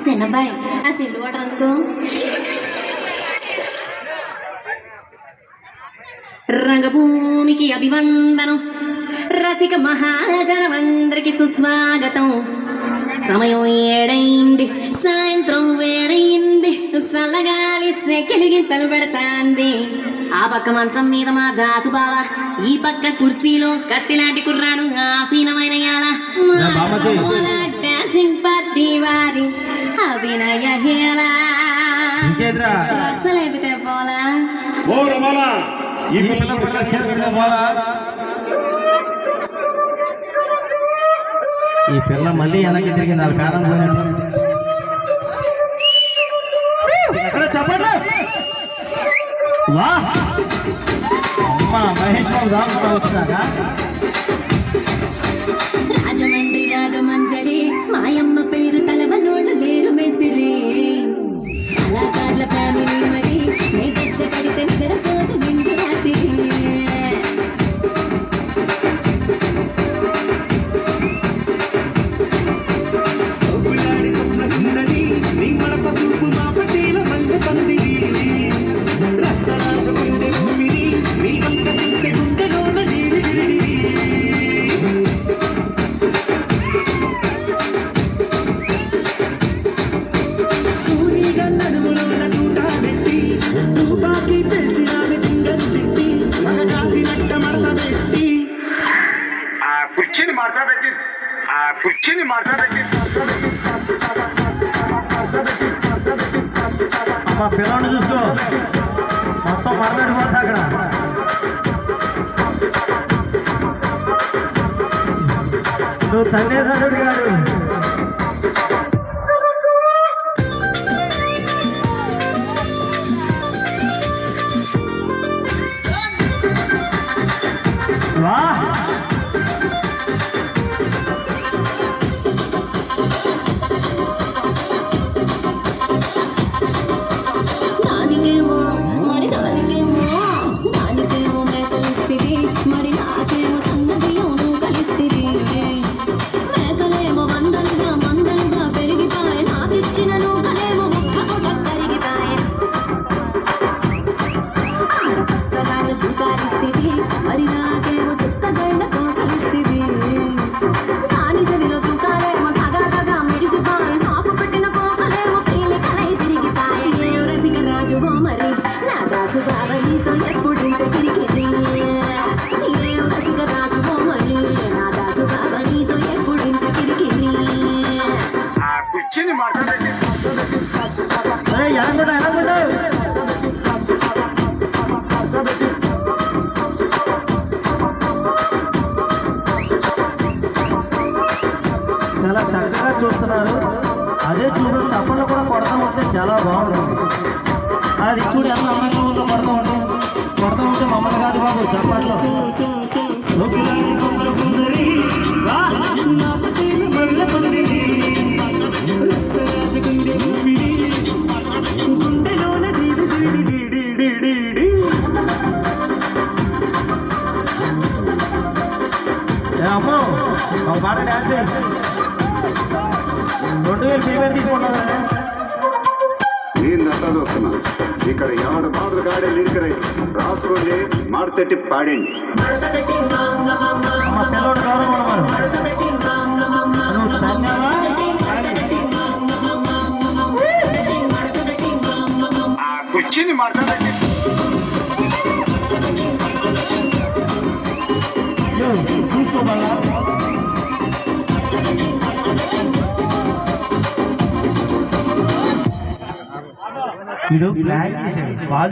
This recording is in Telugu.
చిన్నబ్బాయి ఆ సిల్లు వాటర్ అందుకో. రంగభూమికి అభివందనం, రసిక మహాజనమందరికి సుస్వాగతం. సమయం 7 సాయంత్రం 7 సల్లగాలి సెకిలిగింతలు పెడతాంది. ఆ పక్క మంచం మీద మా దాసుబావ, ఈ పక్క కుర్సీలో కత్తిలాంటి కుర్రాడు ఆసీనమైన డాన్సింగ్ పార్టీ వారి అభినయ హేళ రచ్చలేపితే పోలా. ఈ పిల్ల మళ్ళీ వెనక్కి తిరిగింది. వాళ్ళ కారణం పోయినట్టు చెప్పండి. వా అమ్మ మహేష్ బాబు వచ్చినాక రాజమండ్రి రాగమంజరి మాయమ్మ పేరు తలవనోళ్ళు లేరు మేస్తిరి. కళాకారుల ఫ్యామిలీ మరి నే గచ్చ కడితే నిద్రపోతు నిండు రాత్రి. కుర్చీని మాట్లాడబెట్టి మా పిల్లల్ని చూస్తూ మొత్తం మాట్లాడిపోతా అక్కడ. నువ్వు తల్లేదారుడు కాదు. వా చాలా చక్కగా చూస్తున్నారు. అదే చూడు చప్పట్లు కూడా కొడతా ఉంటే చాలా బాగుంటుంది. అది చూడు ఎంత అందంగా ఉందో కొడతా ఉంటే మమ్మల్ని కాదు బాబు చప్పట్లో. అమ్మో ఒక పాట డాన్స్ 2000 పేమెంట్ తీసుకున్నాను. నేను దత్తా చూస్తున్నా. ఇక్కడ ఎవడ బాధలు గాడే లిరిక్ రాసుకోండి, మాడతెట్టి పాడండి. మా పిల్లడు గౌరవం కుర్చీని మాట్లాడండి. చూసుకోవాలా వీడు ప్లాన్ చేశాడు.